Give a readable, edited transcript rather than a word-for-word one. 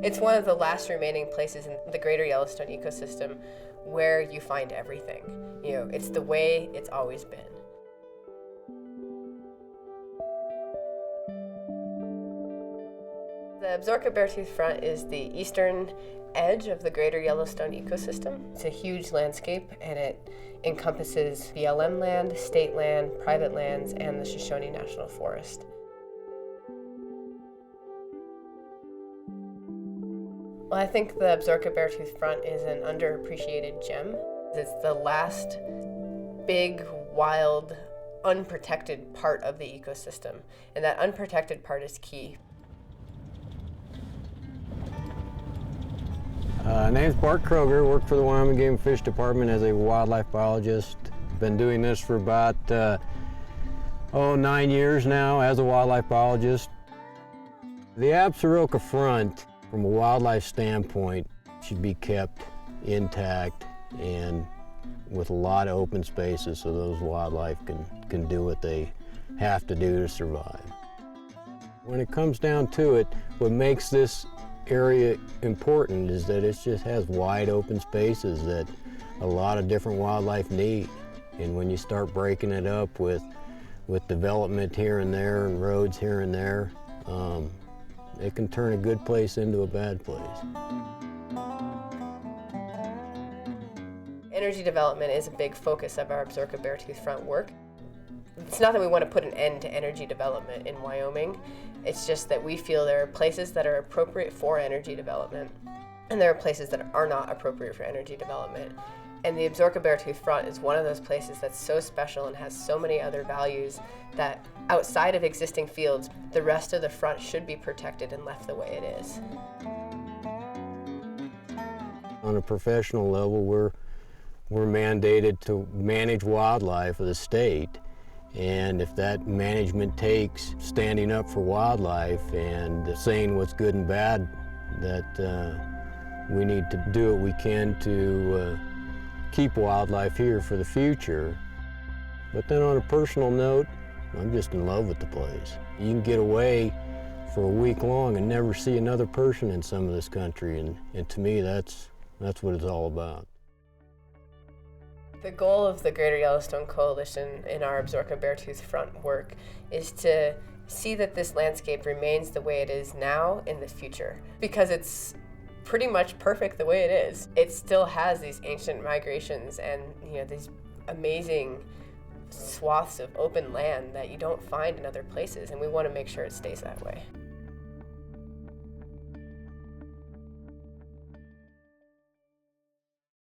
It's one of the last remaining places in the greater Yellowstone ecosystem where you find everything. You know, it's the way it's always been. The Absaroka-Beartooth Front is the eastern edge of the greater Yellowstone ecosystem. It's a huge landscape, and it encompasses BLM land, state land, private lands, and the Shoshone National Forest. Well, I think the Absaroka-Beartooth Front is an underappreciated gem. It's the last big, wild, unprotected part of the ecosystem, and that unprotected part is key. Name's Bart Kroger, work for the Wyoming Game and Fish Department as a wildlife biologist. Been doing this for about 9 years now as a wildlife biologist. The Absaroka Front, from a wildlife standpoint, should be kept intact and with a lot of open spaces so those wildlife can do what they have to do to survive. When it comes down to it, what makes this area important is that it just has wide open spaces that a lot of different wildlife need. And when you start breaking it up with development here and there and roads here and there, it can turn a good place into a bad place. Energy development is a big focus of our Absaroka-Beartooth Front work. It's not that we want to put an end to energy development in Wyoming. It's just that we feel there are places that are appropriate for energy development, and there are places that are not appropriate for energy development. And the Absaroka-Beartooth Front is one of those places that's so special and has so many other values that outside of existing fields, the rest of the front should be protected and left the way it is. On a professional level, we're mandated to manage wildlife of the state. And if that management takes standing up for wildlife and saying what's good and bad, that we need to do what we can to keep wildlife here for the future. But then on a personal note, I'm just in love with the place. You can get away for a week long and never see another person in some of this country, and to me that's what it's all about. The goal of the Greater Yellowstone Coalition in our Absaroka-Beartooth Front work is to see that this landscape remains the way it is now in the future, because it's pretty much perfect the way it is. It still has these ancient migrations and these amazing swaths of open land that you don't find in other places, and we want to make sure it stays that way.